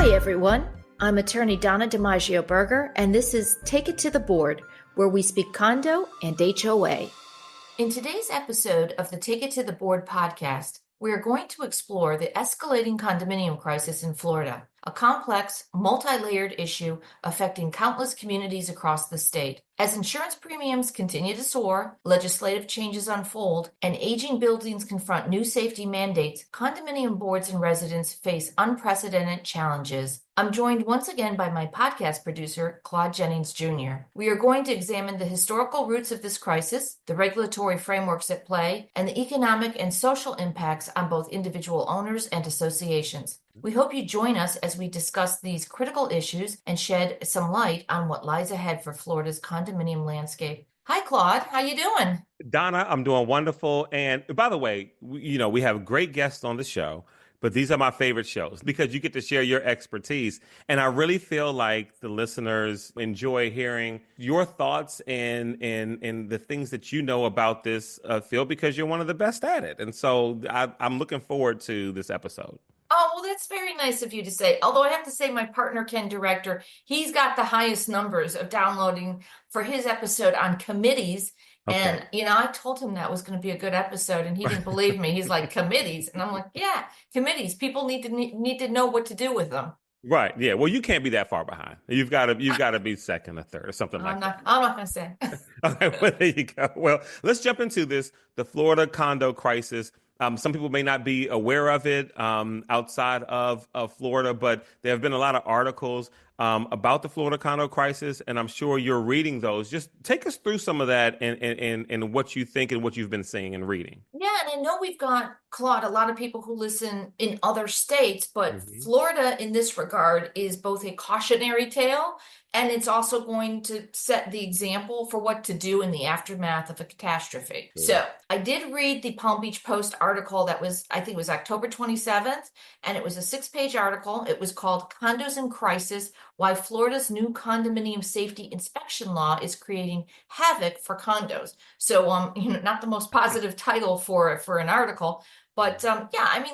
Hi, everyone. I'm attorney Donna DiMaggio Berger, and this is Take It to the Board, where we speak condo and HOA. In today's episode of the Take It to the Board podcast, we are going to explore the escalating condominium crisis in Florida, a complex, multi-layered issue affecting countless communities across the state. As insurance premiums continue to soar, legislative changes unfold, and aging buildings confront new safety mandates, condominium boards and residents face unprecedented challenges. I'm joined once again by my podcast producer, Claude Jennings Jr. We are going to examine the historical roots of this crisis, the regulatory frameworks at play, and the economic and social impacts on both individual owners and associations. We hope you join us as we discuss these critical issues and shed some light on what lies ahead for Florida's condominium landscape. Hi, Claude. How you doing? Donna, I'm doing wonderful. And by the way, we have great guests on the show, but these are my favorite shows because you get to share your expertise. And I really feel like the listeners enjoy hearing your thoughts and the things that you know about this field because you're one of the best at it. And so I'm looking forward to this episode. Oh, well, that's very nice of you to say. Although I have to say my partner, Ken Director, he's got the highest numbers of downloading for his episode on committees. Okay. And, I told him that was going to be a good episode and he didn't believe me. He's like, committees. And I'm like, yeah, committees. People need to know what to do with them. Right. Yeah. Well, you can't be that far behind. You've got to be second or third or something like that. I'm not going to say. Okay. Well, there you go. Well, let's jump into this, the Florida condo crisis. Some people may not be aware of it outside of Florida, but there have been a lot of articles about the Florida condo crisis, and I'm sure you're reading those. Just take us through some of that and what you think and what you've been seeing and reading. Yeah, and I know we've got, Claude, a lot of people who listen in other states, but Florida in this regard is both a cautionary tale and it's also going to set the example for what to do in the aftermath of a catastrophe. Sure. So I did read the Palm Beach Post article that was, I think it was October 27th, and it was a 6-page article. It was called Condos in Crisis, Why Florida's New Condominium Safety Inspection Law is Creating Havoc for Condos. So, not the most positive title for an article. But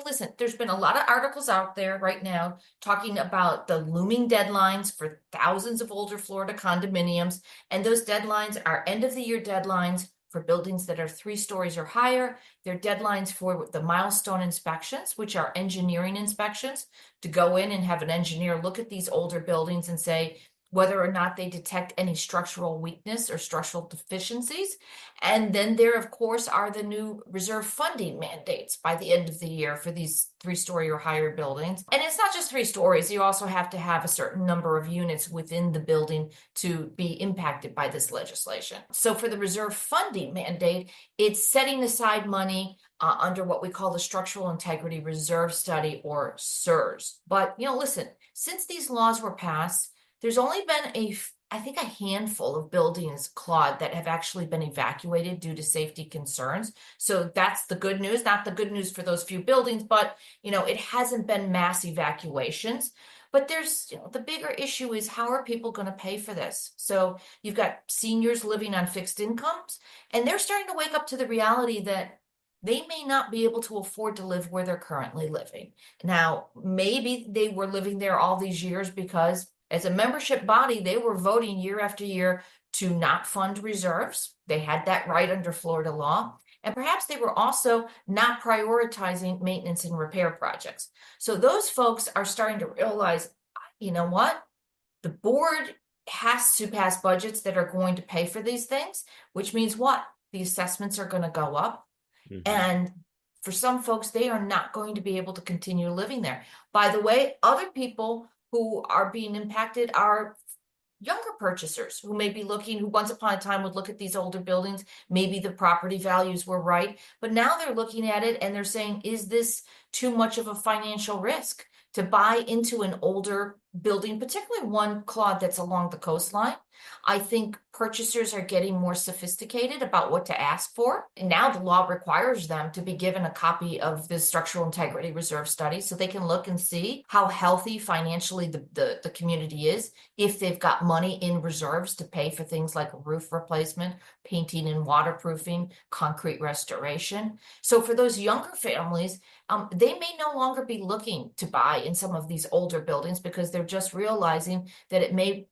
listen, there's been a lot of articles out there right now talking about the looming deadlines for thousands of older Florida condominiums. And those deadlines are end of the year deadlines for buildings that are 3 stories or higher. They're deadlines for the milestone inspections, which are engineering inspections, to go in and have an engineer look at these older buildings and say whether or not they detect any structural weakness or structural deficiencies. And then there, of course, are the new reserve funding mandates by the end of the year for these 3-story or higher buildings. And it's not just 3 stories. You also have to have a certain number of units within the building to be impacted by this legislation. So for the reserve funding mandate, it's setting aside money under what we call the Structural Integrity Reserve Study, or SIRS. But, listen, since these laws were passed, there's only been I think a handful of buildings, Claude, that have actually been evacuated due to safety concerns. So that's the good news, not the good news for those few buildings, but, it hasn't been mass evacuations. But there's, the bigger issue is, how are people going to pay for this? So you've got seniors living on fixed incomes, and they're starting to wake up to the reality that they may not be able to afford to live where they're currently living. Now, maybe they were living there all these years because as a membership body, they were voting year after year to not fund reserves. They had that right under Florida law. And perhaps they were also not prioritizing maintenance and repair projects. So those folks are starting to realize, you know what? The board has to pass budgets that are going to pay for these things, which means what? The assessments are going to go up. And for some folks, they are not going to be able to continue living there. By the way, other people who are being impacted are younger purchasers who may be looking, who once upon a time would look at these older buildings. Maybe the property values were right, but now they're looking at it and they're saying, is this too much of a financial risk to buy into an older building, particularly one, Claude, that's along the coastline? I think purchasers are getting more sophisticated about what to ask for. And now the law requires them to be given a copy of the Structural Integrity Reserve Study so they can look and see how healthy financially the community is, if they've got money in reserves to pay for things like roof replacement, painting and waterproofing, concrete restoration. So for those younger families, they may no longer be looking to buy in some of these older buildings because they're just realizing that it may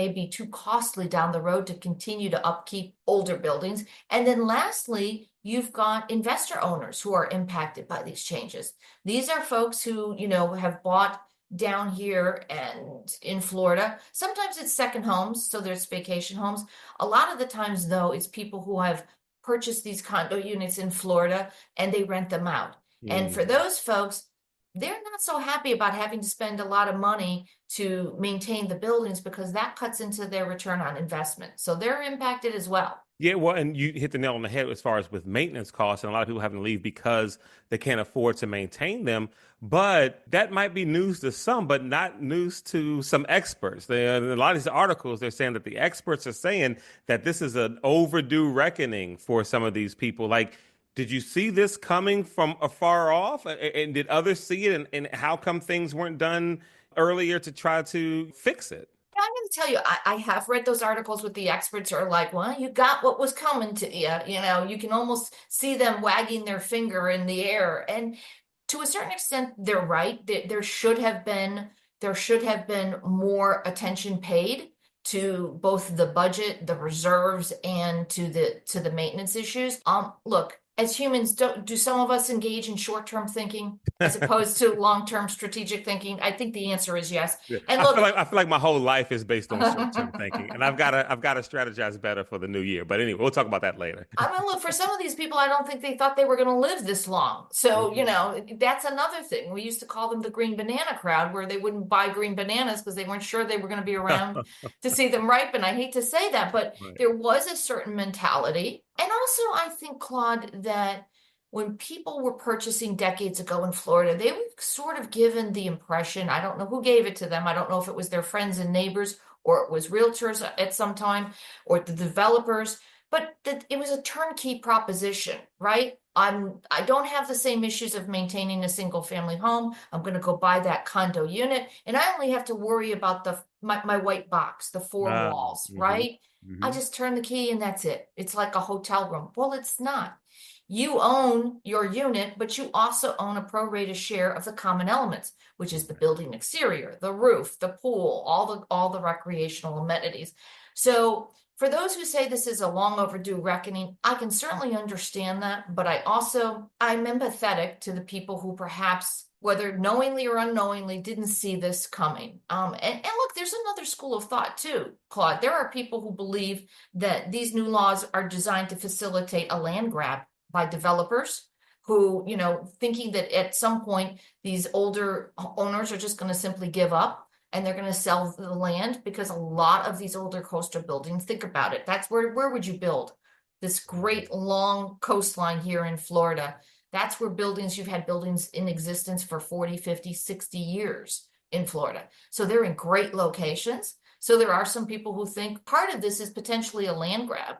be too costly down the road to continue to upkeep older buildings. And then lastly, you've got investor owners who are impacted by these changes. These are folks who, have bought down here and in Florida. Sometimes it's second homes, so there's vacation homes. A lot of the times, though, it's people who have purchased these condo units in Florida and they rent them out. And for those folks, they're not so happy about having to spend a lot of money to maintain the buildings because that cuts into their return on investment. So they're impacted as well. Yeah, well, and you hit the nail on the head as far as with maintenance costs, and a lot of people having to leave because they can't afford to maintain them. But that might be news to some, but not news to some experts. A lot of these articles, they're saying that the experts are saying that this is an overdue reckoning for some of these people. Like, did you see this coming from afar off? And did others see it? And how come things weren't done earlier to try to fix it? I'm going to tell you, I have read those articles with the experts who are like, well, you got what was coming to you. You can almost see them wagging their finger in the air. And to a certain extent, they're right. There should have been more attention paid to both the budget, the reserves, and to the maintenance issues. Look, as humans, do some of us engage in short-term thinking as opposed to long-term strategic thinking? I think the answer is yes. Yeah. And look, I feel like my whole life is based on short-term thinking, and I've got to strategize better for the new year. But anyway, we'll talk about that later. I mean, look, for some of these people, I don't think they thought they were going to live this long. So, that's another thing. We used to call them the green banana crowd, where they wouldn't buy green bananas because they weren't sure they were going to be around to see them ripen. I hate to say that, but Right. there was a certain mentality. And also, I think, Claude, that when people were purchasing decades ago in Florida, they were sort of given the impression, I don't know who gave it to them. I don't know if it was their friends and neighbors or it was realtors at some time or the developers, but that it was a turnkey proposition, right? I don't have the same issues of maintaining a single family home. I'm going to go buy that condo unit, and I only have to worry about my white box, the four walls, right? I just turn the key and that's it. It's like a hotel room. Well, it's not. You own your unit, but you also own a prorated share of the common elements, which is the building exterior, the roof, the pool, all the recreational amenities. So for those who say this is a long overdue reckoning, I can certainly understand that, but I'm empathetic to the people who perhaps, whether knowingly or unknowingly, didn't see this coming. And look, there's another school of thought too, Claude. There are people who believe that these new laws are designed to facilitate a land grab by developers who, thinking that at some point these older owners are just going to simply give up and they're going to sell the land, because a lot of these older coastal buildings, think about it, that's where would you build this great long coastline here in Florida? That's where you've had buildings in existence for 40, 50, 60 years in Florida. So they're in great locations. So there are some people who think part of this is potentially a land grab.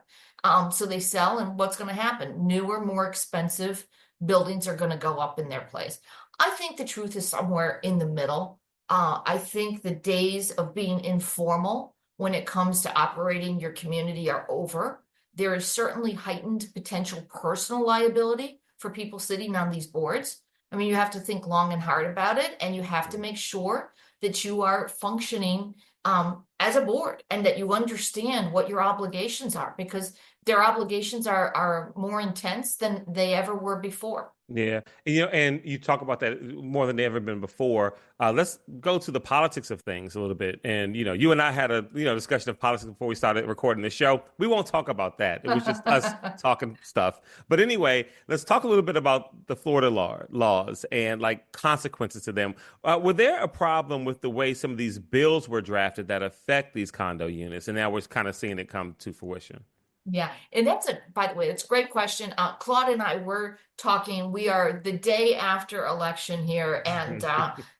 So they sell, and what's going to happen? Newer, more expensive buildings are going to go up in their place. I think the truth is somewhere in the middle. I think the days of being informal when it comes to operating your community are over. There is certainly heightened potential personal liability for people sitting on these boards. I mean, you have to think long and hard about it, and you have to make sure that you are functioning as a board and that you understand what your obligations are, because their obligations are more intense than they ever were before. Yeah. And you talk about that more than they ever been before. Let's go to the politics of things a little bit. And, you and I had a, discussion of politics before we started recording the show. We won't talk about that. It was just us talking stuff. But anyway, let's talk a little bit about the Florida laws and like consequences to them. Were there a problem with the way some of these bills were drafted that affect these condo units? And now we're kind of seeing it come to fruition. Yeah, and by the way, it's a great question. Claude and I were talking, we are the day after election here, and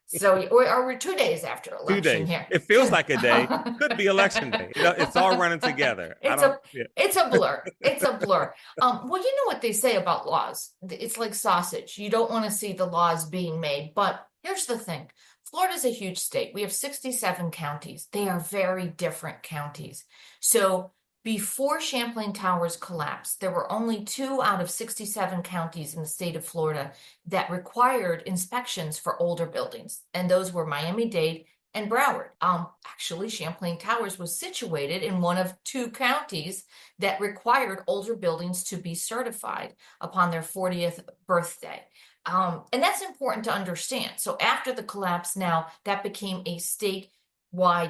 so we're 2 days after election 2 days. here. It feels like a day. Could be election day. It's all running together. It's a blur. It's a blur. Well, you know what they say about laws. It's like sausage. You don't want to see the laws being made. But here's the thing. Florida's a huge state. We have 67 counties. They are very different counties. So Before Champlain Towers collapsed, there were only 2 out of 67 counties in the state of Florida that required inspections for older buildings, and those were Miami-Dade and Broward. Actually, Champlain Towers was situated in one of 2 counties that required older buildings to be certified upon their 40th birthday. And that's important to understand. So after the collapse now, that became a statewide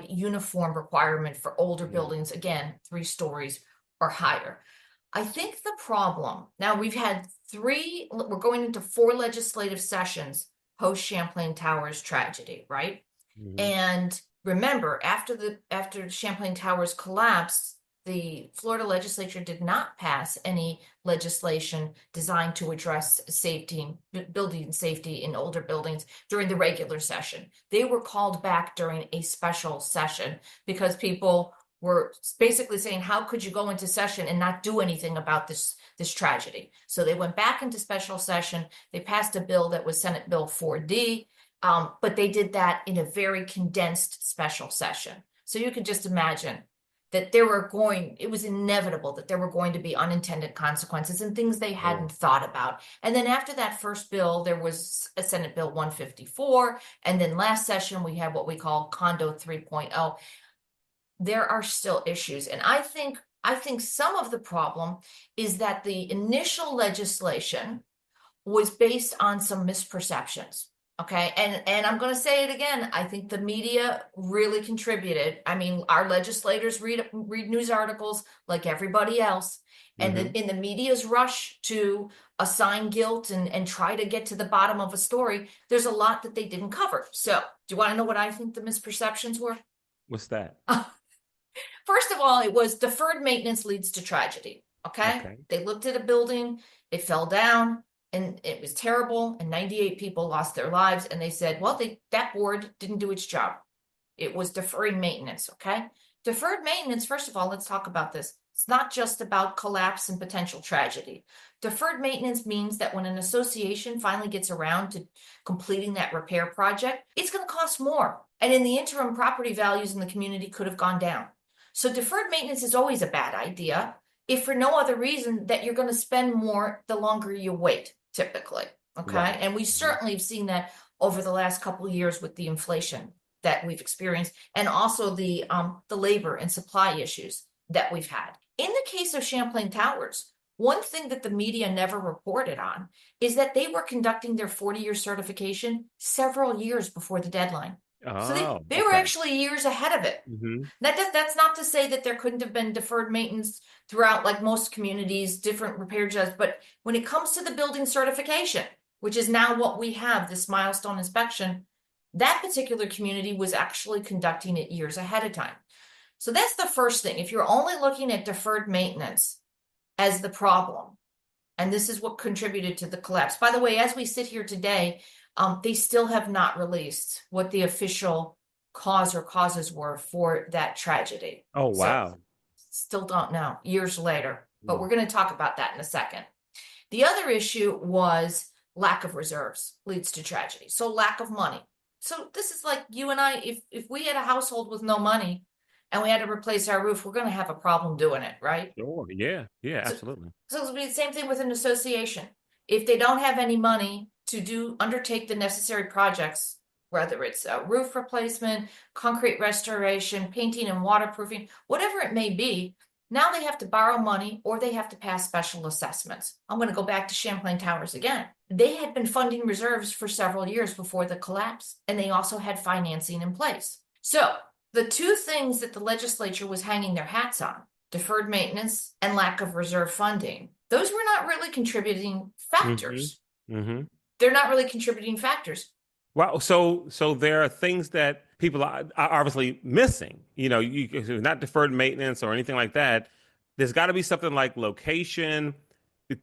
uniform requirement for older buildings, again, 3 stories or higher. I think the problem, now we're going into 4 legislative sessions post Champlain Towers tragedy, right? And remember, after Champlain Towers collapsed, the Florida Legislature did not pass any legislation designed to address building safety in older buildings during the regular session. They were called back during a special session because people were basically saying, how could you go into session and not do anything about this tragedy? So they went back into special session. They passed a bill that was Senate Bill 4D, but they did that in a very condensed special session. So you could just imagine that it was inevitable that there were going to be unintended consequences and things they hadn't thought about. And then after that first bill, there was a Senate Bill 154. And then last session, we had what we call Condo 3.0. There are still issues. And I think some of the problem is that the initial legislation was based on some misperceptions. Okay, and I'm going to say it again. I think the media really contributed. I mean, our legislators read news articles like everybody else, and in the media's rush to assign guilt and try to get to the bottom of a story, there's a lot that they didn't cover. So, do you want to know what I think the misperceptions were? What's that? First of all, it was deferred maintenance leads to tragedy. Okay? They looked at a building, it fell down, and it was terrible, and 98 people lost their lives, and they said, well, that board didn't do its job. It was deferring maintenance, okay? Deferred maintenance, first of all, let's talk about this. It's not just about collapse and potential tragedy. Deferred maintenance means that when an association finally gets around to completing that repair project, it's going to cost more. And in the interim, property values in the community could have gone down. So deferred maintenance is always a bad idea, if for no other reason that you're going to spend more the longer you wait, typically. Okay. Right. And we certainly have seen that over the last couple of years with the inflation that we've experienced, and also the labor and supply issues that we've had. In the case of Champlain Towers, one thing that the media never reported on is that they were conducting their 40-year certification several years before the deadline. So they were actually years ahead of it. That's not to say that there couldn't have been deferred maintenance throughout, like most communities, different repair jobs. But when it comes to the building certification, which is now what we have, this milestone inspection, that particular community was actually conducting it years ahead of time. So that's the first thing. If you're only looking at deferred maintenance as the problem, and this is what contributed to the collapse. By the way, as we sit here today, they still have not released what the official cause or causes were for that tragedy. Oh, wow. So, still don't know, years later, but we're going to talk about that in a second. The other issue was lack of reserves leads to tragedy. So lack of money. So this is like you and I, if we had a household with no money and we had to replace our roof, we're going to have a problem doing it, right? Sure. Yeah. Yeah, absolutely. So it'll be the same thing with an association. If they don't have any money to undertake the necessary projects, whether it's a roof replacement, concrete restoration, painting and waterproofing, whatever it may be, now they have to borrow money or they have to pass special assessments. I'm going to go back to Champlain Towers again. They had been funding reserves for several years before the collapse, and they also had financing in place. So the 2 things that the legislature was hanging their hats on, deferred maintenance and lack of reserve funding, those were not really contributing factors. They're not really contributing factors. Wow. So there are things that people are obviously missing. You know, not deferred maintenance or anything like that. There's got to be something like location,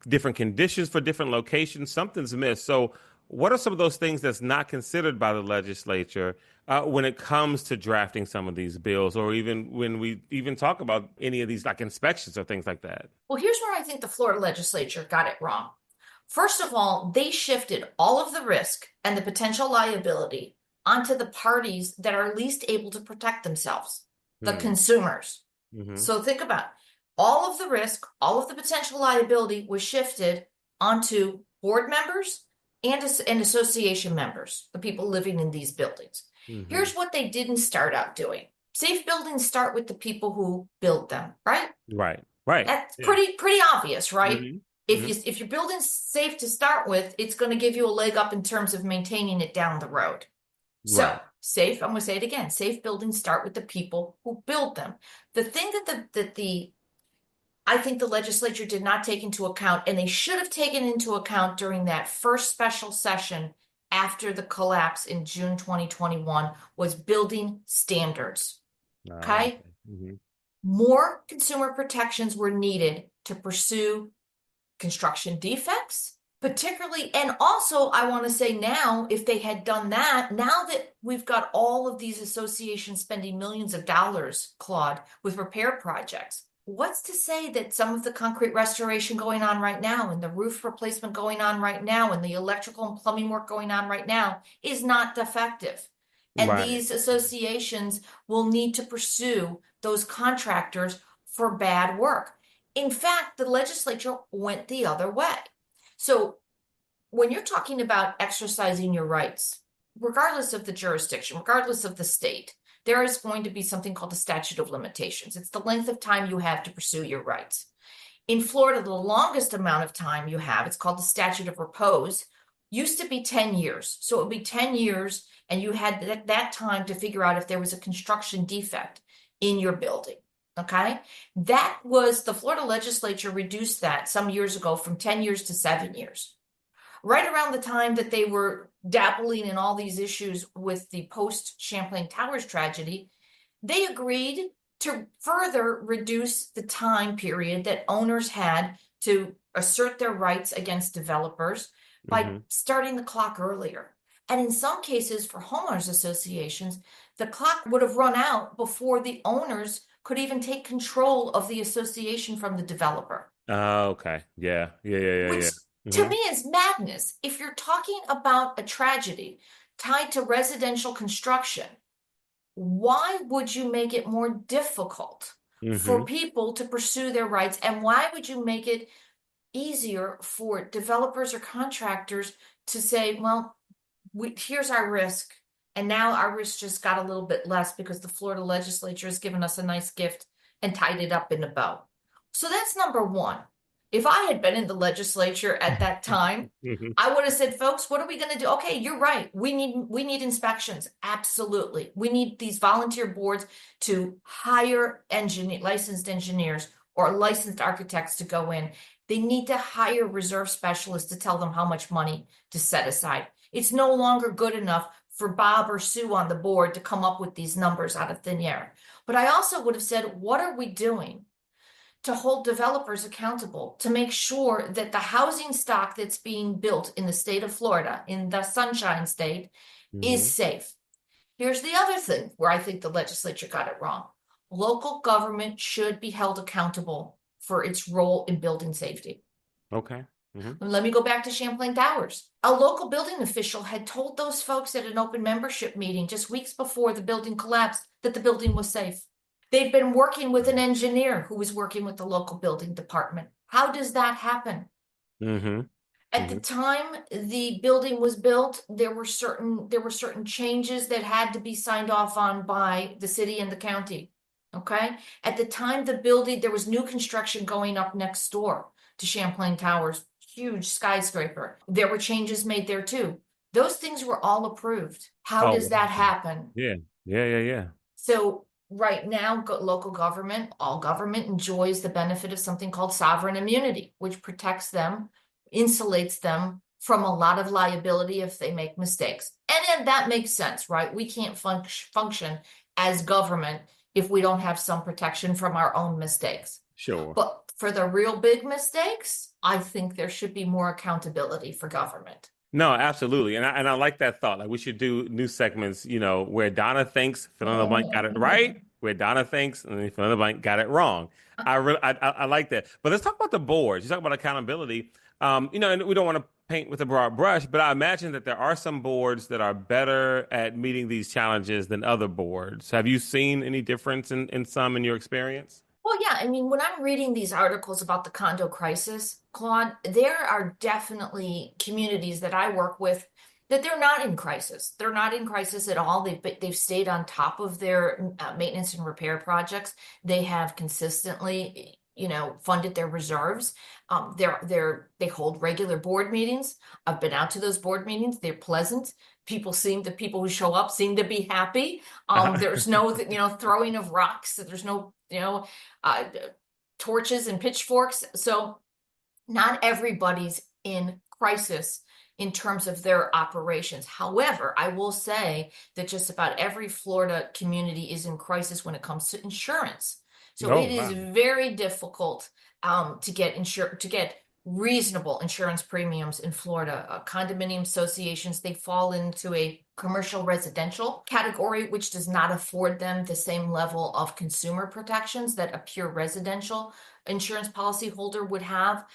different conditions for different locations. Something's missed. So what are some of those things that's not considered by the legislature when it comes to drafting some of these bills, or even when we even talk about any of these like inspections or things like that? Well, here's where I think the Florida legislature got it wrong. First of all, they shifted all of the risk and the potential liability onto the parties that are least able to protect themselves, the consumers. So think about All of the risk, all of the potential liability was shifted onto board members and association members, the people living in these buildings. Mm-hmm. Here's what they didn't start out doing. Safe buildings start with the people who build them, right? Right. Right. That's Yeah. pretty obvious, right? Mm-hmm. Mm-hmm. If your building's safe to start with, it's going to give you a leg up in terms of maintaining it down the road. So, Right. safe, I'm going to say it again, safe buildings start with the people who build them. The thing that the I think the legislature did not take into account, and they should have taken into account during that first special session after the collapse in June 2021, was building standards. Okay? Mm-hmm. More consumer protections were needed to pursue construction defects, particularly. And also, I want to say now, if they had done that, now that we've got all of these associations spending millions of dollars, Claude, with repair projects, what's to say that some of the concrete restoration going on right now and the roof replacement going on right now and the electrical and plumbing work going on right now is not defective? And Right. these associations will need to pursue those contractors for bad work. In fact, the legislature went the other way. So when you're talking about exercising your rights, regardless of the jurisdiction, regardless of the state, there is going to be something called the statute of limitations. It's the length of time you have to pursue your rights. In Florida, the longest amount of time you have, it's called the statute of repose, used to be 10 years. So it would be 10 years, and you had that time to figure out if there was a construction defect in your building. Okay? That was, the Florida legislature reduced that some years ago from 10 years to 7 years. Right around the time that they were dabbling in all these issues with the post Champlain Towers tragedy, they agreed to further reduce the time period that owners had to assert their rights against developers by starting the clock earlier. And in some cases, for homeowners associations, the clock would have run out before the owners could even take control of the association from the developer. Oh, okay. Yeah. Yeah. Yeah. Yeah. Which Yeah. to Mm-hmm. me is madness. If you're talking about a tragedy tied to residential construction, why would you make it more difficult Mm-hmm. for people to pursue their rights? And why would you make it easier for developers or contractors to say, well, here's our risk. And now our risk just got a little bit less because the Florida legislature has given us a nice gift and tied it up in a bow. So that's number one. If I had been in the legislature at that time, Mm-hmm. I would have said, folks, what are we going to do? Okay, you're right. We need inspections. Absolutely. We need these volunteer boards to hire licensed engineers or licensed architects to go in. They need to hire reserve specialists to tell them how much money to set aside. It's no longer good enough for Bob or Sue on the board to come up with these numbers out of thin air. But I also would have said, what are we doing to hold developers accountable, to make sure that the housing stock that's being built in the state of Florida, in the Sunshine State, is safe? Here's the other thing where I think the legislature got it wrong. Local government should be held accountable for its role in building safety. Okay. Mm-hmm. Let me go back to Champlain Towers. A local building official had told those folks at an open membership meeting just weeks before the building collapsed that the building was safe. They'd been working with an engineer who was working with the local building department. How does that happen? Mm-hmm. At the time the building was built, there were certain changes that had to be signed off on by the city and the county. Okay? At the time the building, there was new construction going up next door to Champlain Towers, huge skyscraper. There were changes made there too. Those things were all approved. How does that happen? Yeah. Yeah. Yeah. Yeah. So right now, local government, all government enjoys the benefit of something called sovereign immunity, which protects them, insulates them from a lot of liability if they make mistakes. And that makes sense, right? We can't function as government if we don't have some protection from our own mistakes. Sure. But for the real big mistakes, I think there should be more accountability for government. No, absolutely. And I like that thought. Like we should do new segments, where Donna thinks fill in the blank got it right, where Donna thinks and fill in the blank got it wrong. I like that. But let's talk about the boards. You talk about accountability. And we don't want to paint with a broad brush, but I imagine that there are some boards that are better at meeting these challenges than other boards. Have you seen any difference in some in your experience? Well, yeah, I mean, when I'm reading these articles about the condo crisis, Claude, there are definitely communities that I work with that they're not in crisis. They're not in crisis at all. They've stayed on top of their maintenance and repair projects. They have consistently, funded their reserves. They hold regular board meetings. I've been out to those board meetings. They're pleasant. The people who show up seem to be happy. There's no, throwing of rocks. There's no, uh, torches and pitchforks. So not everybody's in crisis in terms of their operations. However, I will say that just about every Florida community is in crisis when it comes to insurance. So Oh, it is wow. very difficult to get reasonable insurance premiums in Florida. Condominium associations, they fall into a commercial residential category, which does not afford them the same level of consumer protections that a pure residential insurance policy holder would have.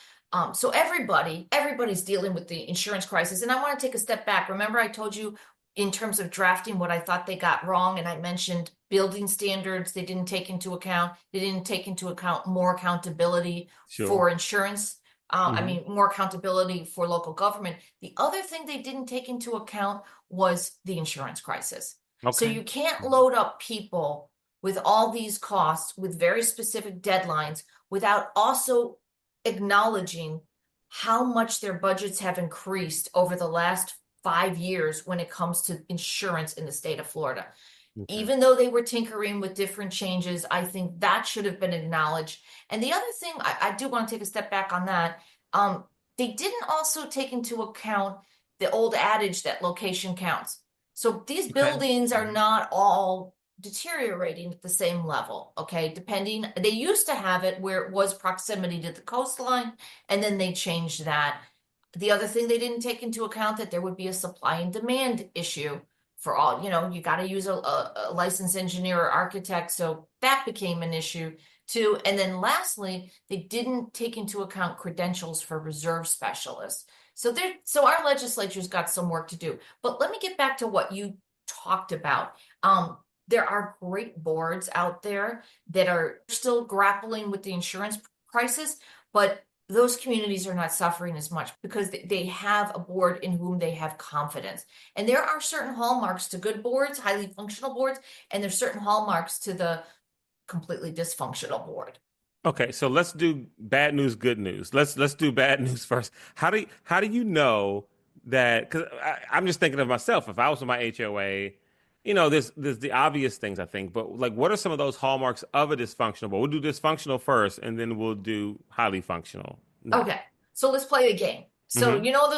So everybody's dealing with the insurance crisis. And I want to take a step back. Remember, I told you in terms of drafting what I thought they got wrong, and I mentioned building standards they didn't take into account. They didn't take into account more accountability Sure. for insurance. I Hmm. mean, more accountability for local government. The other thing they didn't take into account was the insurance crisis. So Okay. you can't load up people with all these costs with very specific deadlines without also acknowledging how much their budgets have increased over the last 5 years when it comes to insurance in the state of Florida. Okay. Even though they were tinkering with different changes, I think that should have been acknowledged. And the other thing, I do want to take a step back on that. Um, they didn't also take into account the old adage that location counts. So these Okay. buildings are not all deteriorating at the same level, okay? They used to have it where it was proximity to the coastline, and then they changed that. The other thing they didn't take into account that there would be a supply and demand issue for all, you got to use a licensed engineer or architect. So that became an issue too. And then lastly, they didn't take into account credentials for reserve specialists. So our legislature's got some work to do. But let me get back to what you talked about. There are great boards out there that are still grappling with the insurance crisis, but those communities are not suffering as much because they have a board in whom they have confidence. And there are certain hallmarks to good boards, highly functional boards, and there's certain hallmarks to the completely dysfunctional board. Okay, so let's do bad news, good news. Let's do bad news first. How do you know that? Because I'm just thinking of myself. If I was in my HOA, there's the obvious things I think, but like, what are some of those hallmarks of a dysfunctional? But we'll do dysfunctional first, and then we'll do highly functional next. Okay, so let's play a game. So Hmm. you know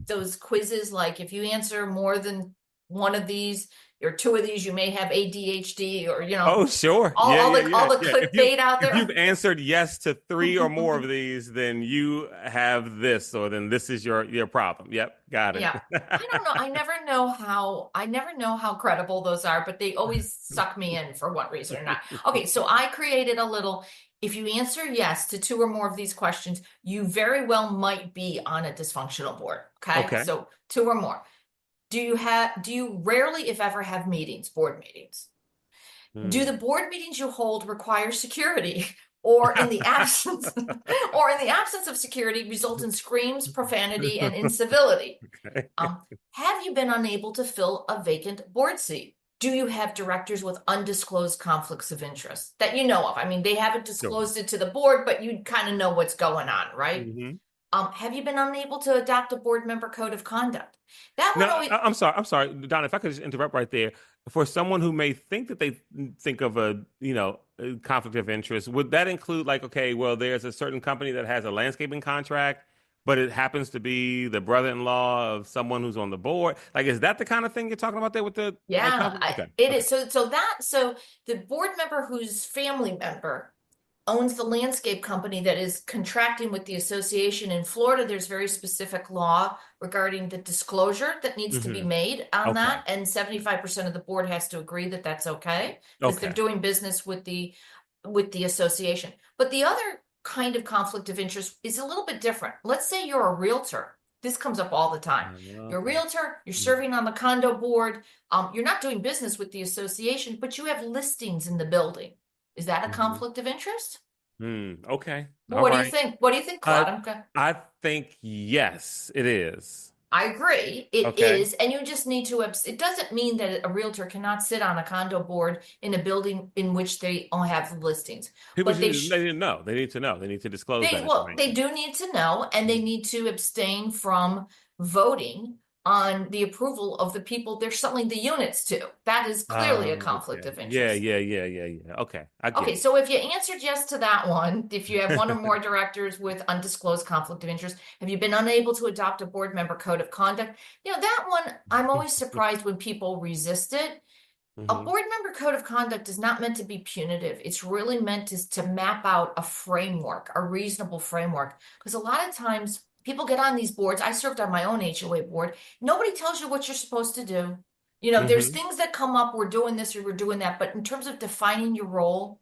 those quizzes, like if you answer more than one of these or two of these, you may have ADHD or Oh, sure. all, Yeah, all yeah, the yeah, all the yeah. If you clickbait out if you've there. answered yes to three or more of these, then you have this, or then this is your problem. Yep, got it. Yeah. I don't know. I never know how credible those are, but they always suck me in for one reason or not. Okay, so I created a little, if you answer yes to two or more of these questions, you very well might be on a dysfunctional board. Okay. Okay. So two or more. Do you rarely, if ever, have board meetings? Do the Hmm. board meetings you hold require security? Or in the absence, or in the absence of security, result in screams, profanity, and incivility? Okay. Have you been unable to fill a vacant board seat? Do you have directors with undisclosed conflicts of interest that you know of? I mean, they haven't Sure. disclosed it to the board, but you kind of know what's going on, right? Hmm. Have you been unable to adopt a board member code of conduct? That one Now, always, I'm sorry. I'm sorry, Don. If I could just interrupt right there, for someone who may think that they think of a conflict of interest, would that include like, okay, well, there's a certain company that has a landscaping contract, but it happens to be the brother-in-law of someone who's on the board? Like, is that the kind of thing you're talking about there with the like yeah, conflict? Okay, it okay, is. So the board member whose family member owns the landscape company that is contracting with the association in Florida, there's very specific law regarding the disclosure that needs to be hmm, made on okay, that. And 75% of the board has to agree that that's okay because they're okay. doing business with the association. But the other kind of conflict of interest is a little bit different. Let's say you're a realtor. This comes up all the time. You're a Okay. realtor, you're serving on the condo board, you're not doing business with the association, but you have listings in the building. Is that a Hmm. conflict of interest? Okay. All What do you right. think? What do you think, Uh, Claude? Okay. I think yes, it is. I agree. It Okay. is, and you just need to. It doesn't mean that a realtor cannot sit on a condo board in a building in which they all have listings, People but should, they need to know. They need to know. They need to disclose that they information. do need to know, and they need to abstain from voting on the approval of the people they're selling the units to. That is clearly a conflict Okay. of Yeah, interest. yeah, yeah, yeah, yeah. Okay. I get Okay, it. so if you answered yes to that one, if you have one or more directors with undisclosed conflict of interest, have you been unable to adopt a board member code of conduct? That one, I'm always surprised when people resist it. A Hmm. board member code of conduct is not meant to be punitive. It's really meant to map out a framework, a reasonable framework. Because a lot of times people get on these boards. I served on my own HOA board. Nobody tells you what you're supposed to do. There's Hmm. things that come up, we're doing this or we're doing that. But in terms of defining your role,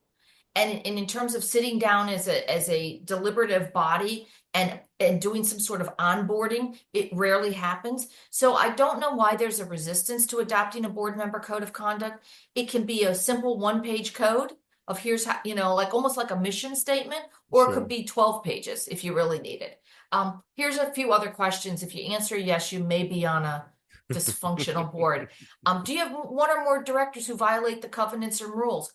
and in terms of sitting down as a deliberative body and doing some sort of onboarding, it rarely happens. So I don't know why there's a resistance to adopting a board member code of conduct. It can be a simple one-page code of here's how, like almost like a mission statement, or it could Sure. be 12 pages if you really need it. Here's a few other questions. If you answer yes, you may be on a dysfunctional board. Do you have one or more directors who violate the covenants and rules?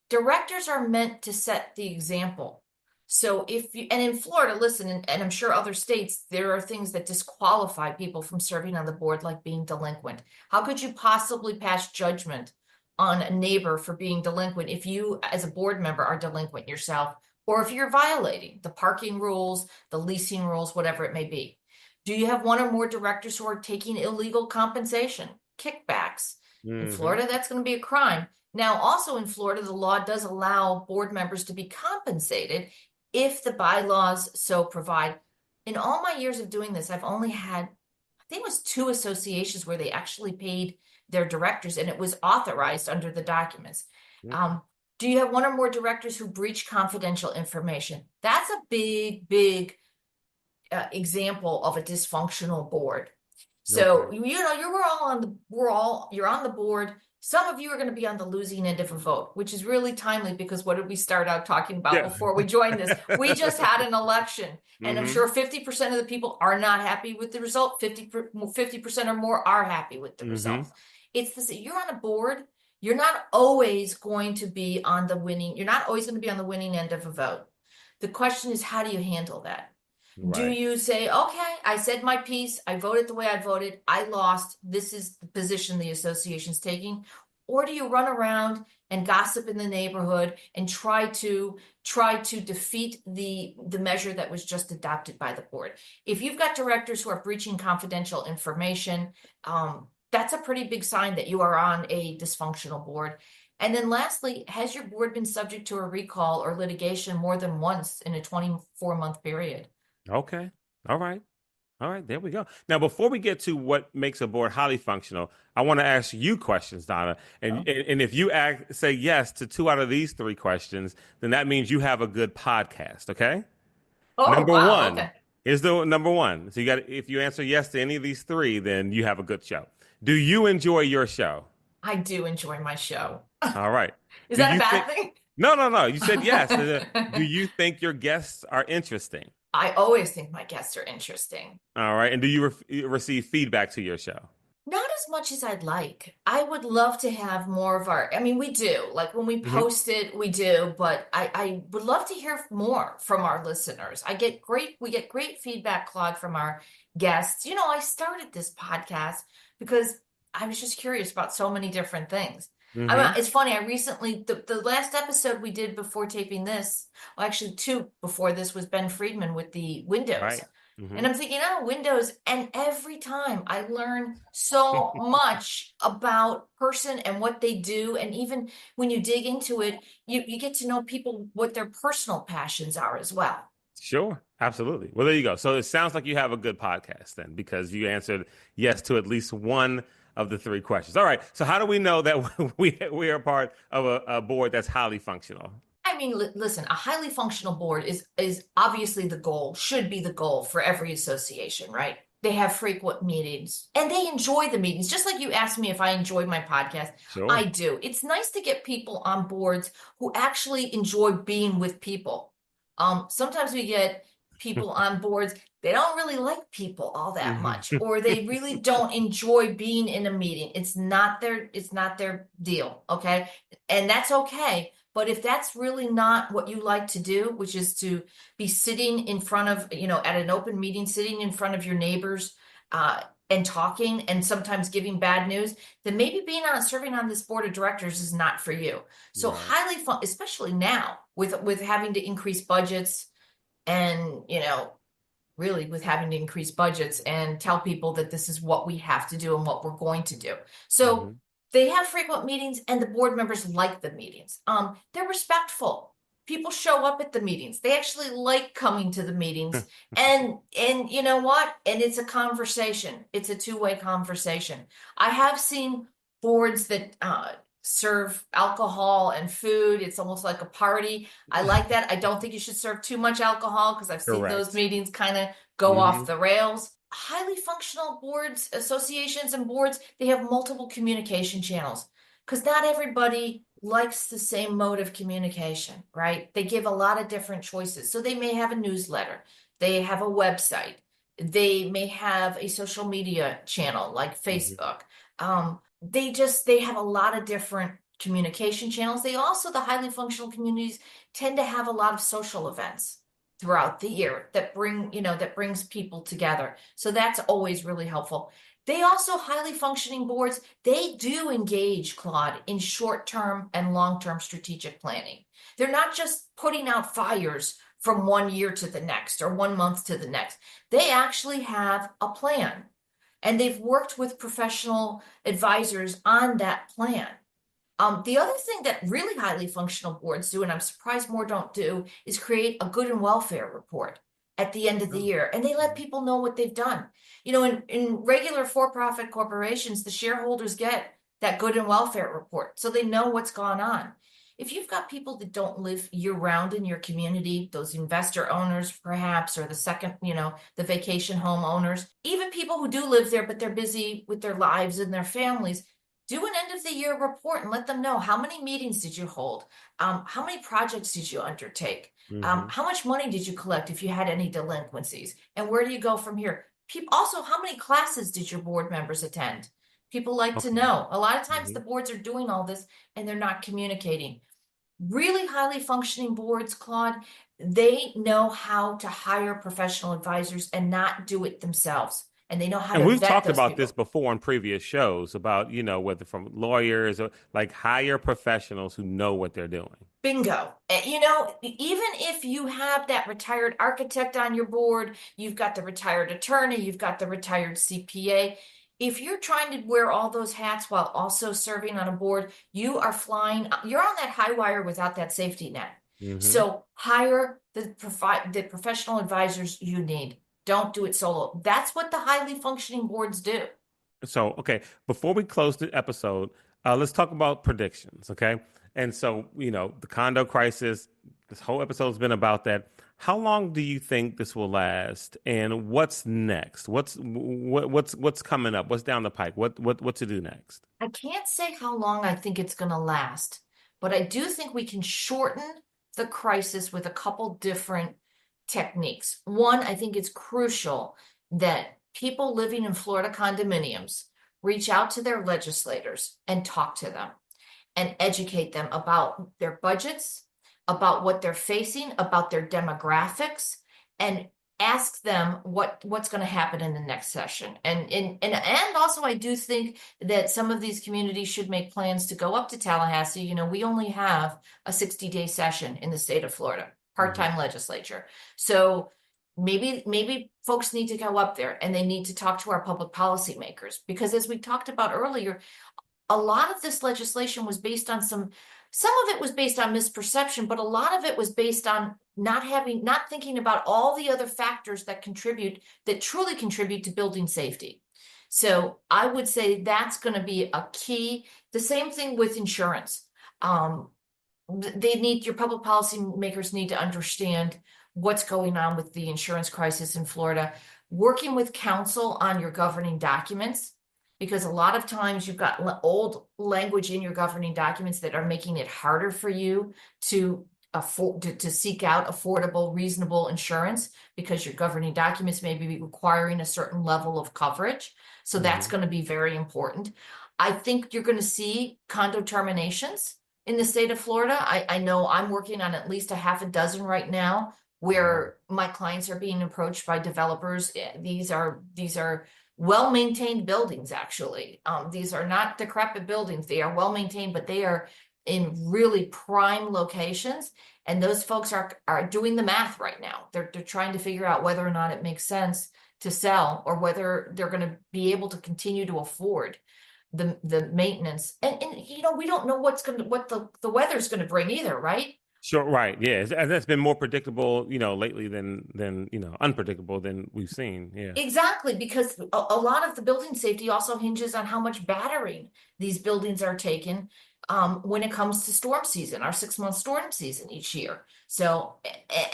Directors are meant to set the example. So if you, and in Florida, listen, and I'm sure other states, there are things that disqualify people from serving on the board, like being delinquent. How could you possibly pass judgment on a neighbor for being delinquent if you, as a board member, are delinquent yourself, or if you're violating the parking rules, the leasing rules, whatever it may be? Do you have one or more directors who are taking illegal compensation, kickbacks? In Hmm. Florida, that's going to be a crime. Now, also in Florida, the law does allow board members to be compensated if the bylaws so provide. In all my years of doing this, I've only had, I think it was two associations where they actually paid their directors, and it was authorized under the documents. Okay. Um, do you have one or more directors who breach confidential information? That's a big, big example of a dysfunctional board. Okay. So you're on the board. Some of you are going to be on the losing end of a vote, which is really timely because what did we start out talking about Yeah. before we joined this? We just had an election, and I'm Hmm. sure 50% of the people are not happy with the result. 50% or more are happy with the Hmm. results. It's this, you're on a board, you're not always going to be on the winning, you're not always going to be on the winning end of a vote. The question is, how do you handle that? Do Right. you say, okay, I said my piece, I voted the way I voted, I lost, this is the position the association's taking? Or do you run around and gossip in the neighborhood and try to defeat the measure that was just adopted by the board? If you've got directors who are breaching confidential information, that's a pretty big sign that you are on a dysfunctional board. And then lastly, has your board been subject to a recall or litigation more than once in a 24-month period? Okay. All right. All right. There we go. Now, before we get to what makes a board highly functional, I want to ask you questions, Donna. And if you say yes to two out of these three questions, then that means you have a good podcast. Okay. Oh, Number wow. one Okay. is the number one. So you got if you answer yes to any of these three, then you have a good show. Do you enjoy your show? I do enjoy my show. All right. Is Do that a you bad think? thing? No, no, no. You said yes. Do you think your guests are interesting? I always think my guests are interesting. All right. And do you receive feedback to your show? Not as much as I'd like. I would love to have more of our, I mean, we do. Like when we Hmm. post it, we do, but I would love to hear more from our listeners. We get great feedback, Claude, from our guests. I started this podcast because I was just curious about so many different things. Hmm. It's funny, I recently, the last episode we did before taping this, well, actually two before this was Ben Friedman with the windows. Right. Hmm. And I'm thinking, Windows. And every time I learn so much about person and what they do. And even when you dig into it, you get to know people, what their personal passions are as well. Sure. Absolutely. Well, there you go. So it sounds like you have a good podcast then, because you answered yes to at least one of the three questions. All right. So how do we know that we are part of a board that's highly functional? I mean, listen, a highly functional board is obviously the goal, should be the goal for every association, right? They have frequent meetings and they enjoy the meetings. Just like you asked me if I enjoy my podcast, I Sure. do. It's nice to get people on boards who actually enjoy being with people. Sometimes we get people on boards, they don't really like people all that much, or they really don't enjoy being in a meeting. It's not their deal, okay? And that's okay. But if that's really not what you like to do, which is to be sitting in front of, at an open meeting, sitting in front of your neighbors, and talking and sometimes giving bad news, then maybe serving on this board of directors is not for you. So Right. highly fun, especially now with having to increase budgets and, really with having to increase budgets and tell people that this is what we have to do and what we're going to do. So Hmm. they have frequent meetings and the board members like the meetings. They're respectful. People show up at the meetings. They actually like coming to the meetings. And you know what? And it's a conversation. It's a two-way conversation. I have seen boards that serve alcohol and food. It's almost like a party. I like that. I don't think you should serve too much alcohol because I've seen those Correct. meetings kind of go off Hmm. the rails. Highly functional boards, associations, and boards, they have multiple communication channels because not everybody likes the same mode of communication, right? They give a lot of different choices. So they may have a newsletter, they have a website, they may have a social media channel like Hmm. Facebook. They have a lot of different communication channels. They also, the highly functional communities tend to have a lot of social events throughout the year that brings people together. So that's always really helpful. They also, highly functioning boards, they do engage, Claude, in short-term and long-term strategic planning. They're not just putting out fires from one year to the next or one month to the next. They actually have a plan and they've worked with professional advisors on that plan. The other thing that really highly functional boards do, and I'm surprised more don't do, is create a good and welfare report at the end of the year. And they let people know what they've done. In regular for-profit corporations, the shareholders get that good and welfare report, so they know what's gone on. If you've got people that don't live year-round in your community, those investor owners perhaps, or the second, the vacation home owners, even people who do live there, but they're busy with their lives and their families, do an end of the year report and let them know how many meetings did you hold, how many projects did you undertake, Hmm. how much money did you collect if you had any delinquencies, and where do you go from here? Also, how many classes did your board members attend? People like to Okay. know. A lot of times the Hmm. boards are doing all this and they're not communicating. Really highly functioning boards, Claude, they know how to hire professional advisors and not do it themselves. And they know how And to we've vet talked those about this people. before on previous shows about, whether from lawyers or like hire professionals who know what they're doing. Bingo. Even if you have that retired architect on your board, you've got the retired attorney, you've got the retired CPA. If you're trying to wear all those hats while also serving on a board, you're on that high wire without that safety net. Hmm. So hire the professional advisors you need. Don't do it solo. That's what the highly functioning boards do. So, okay, before we close the episode, let's talk about predictions, okay? And so, the condo crisis, this whole episode's been about that. How long do you think this will last, and what's next? What's coming up? What's down the pike? What to do next? I can't say how long I think it's going to last, but I do think we can shorten the crisis with a couple different techniques. One, I think it's crucial that people living in Florida condominiums reach out to their legislators and talk to them and educate them about their budgets, about what they're facing, about their demographics, and ask them what's going to happen in the next session. And also I do think that some of these communities should make plans to go up to Tallahassee. We only have a 60-day session in the state of Florida, Hmm. part-time legislature. So maybe folks need to go up there and they need to talk to our public policy makers because as we talked about earlier, a lot of this legislation was based on some of it was based on misperception, but a lot of it was based on not thinking about all the other factors that truly contribute to building safety. So I would say that's going to be a key. The same thing with insurance. Um, your public policy makers need to understand what's going on with the insurance crisis in Florida. working with counsel on your governing documents, because a lot of times you've got old language in your governing documents that are making it harder for you to seek out affordable, reasonable insurance, because your governing documents may be requiring a certain level of coverage. So that's going to be very important. I think you're going to see condo terminations in the state of Florida. I know I'm working on at least a half a dozen right now where my clients are being approached by developers. These are well-maintained buildings, actually. These are not decrepit buildings. They are well-maintained, but they are in really prime locations. And those folks are doing the math right now. They're trying to figure out whether or not it makes sense to sell, or whether they're going to be able to continue to afford the maintenance. And we don't know what the weather's going to bring either, right? Sure, right. Yeah. And that's been more predictable, lately than unpredictable than we've seen. Yeah. Exactly, because a lot of the building safety also hinges on how much battering these buildings are taking when it comes to storm season, our 6-month storm season each year. So,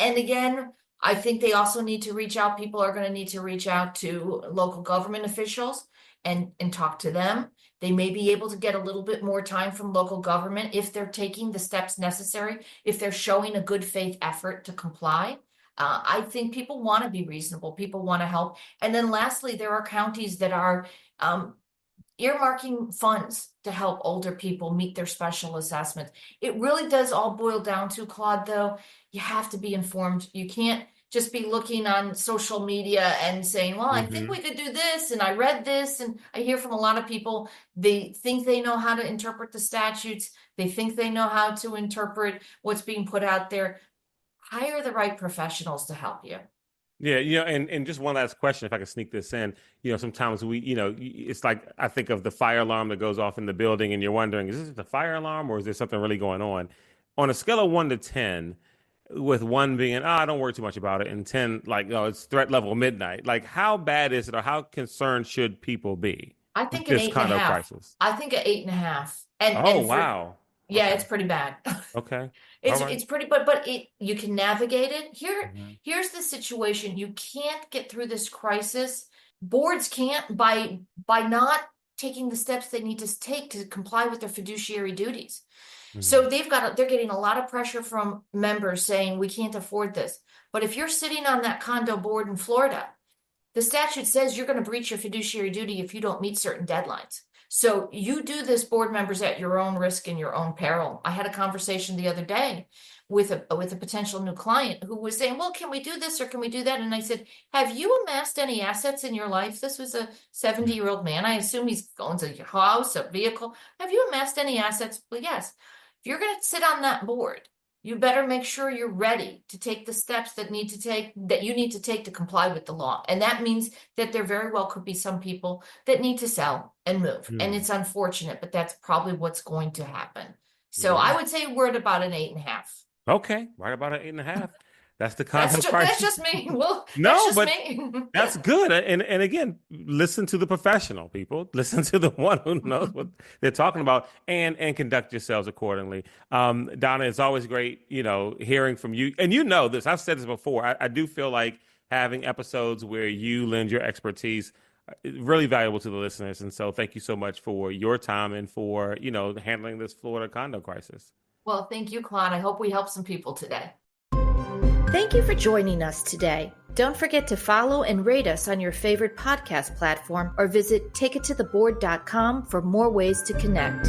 and again, I think they also need to reach out. People are going to need to reach out to local government officials and talk to them. They may be able to get a little bit more time from local government if they're taking the steps necessary, if they're showing a good faith effort to comply. I think people want to be reasonable. People want to help. And then lastly, there are counties that are earmarking funds to help older people meet their special assessments. It really does all boil down to, Claude, though, you have to be informed. You can't just be looking on social media and saying, well, I think we could do this, and I read this, and I hear from a lot of people, they think they know how to interpret the statutes. They think they know how to interpret what's being put out there. Hire the right professionals to help you. Yeah, and just one last question, if I can sneak this in. Sometimes it's like I think of the fire alarm that goes off in the building, and you're wondering, is this the fire alarm or is there something really going on? On a scale of 1 to 10, with 1 being, I don't worry too much about it, and 10, like, it's threat level midnight. Like, how bad is it, or how concerned should people be? I think with an this kind of 8.5. crisis. I think an 8.5. Wow. Yeah, Okay. it's pretty bad. Okay. It's pretty, but you can navigate it. Here's the situation. You can't get through this crisis. Boards can't by not taking the steps they need to take to comply with their fiduciary duties. So they're getting a lot of pressure from members saying we can't afford this. But if you're sitting on that condo board in Florida, the statute says you're going to breach your fiduciary duty if you don't meet certain deadlines. So you do this, board members, at your own risk and your own peril. I had a conversation the other day with a potential new client who was saying, well, can we do this or can we do that? And I said, have you amassed any assets in your life? This was a 70-year-old man. I assume he's owns a house, a vehicle. Have you amassed any assets? Well, yes. If you're going to sit on that board, you better make sure you're ready to take the steps that you need to take to comply with the law. And that means that there very well could be some people that need to sell and move. And it's unfortunate, but that's probably what's going to happen. So I would say we're at about an 8.5. Okay, right about an 8.5. That's the condo crisis. That's just me. Well, no, but me. That's good. And again, listen to the professional, people. Listen to the one who knows what they're talking about, and conduct yourselves accordingly. Donna, it's always great, hearing from you. And you know this. I've said this before. I do feel like having episodes where you lend your expertise is really valuable to the listeners. And so thank you so much for your time and for, handling this Florida condo crisis. Well, thank you, Claude. I hope we help some people today. Thank you for joining us today. Don't forget to follow and rate us on your favorite podcast platform, or visit takeittotheboard.com for more ways to connect.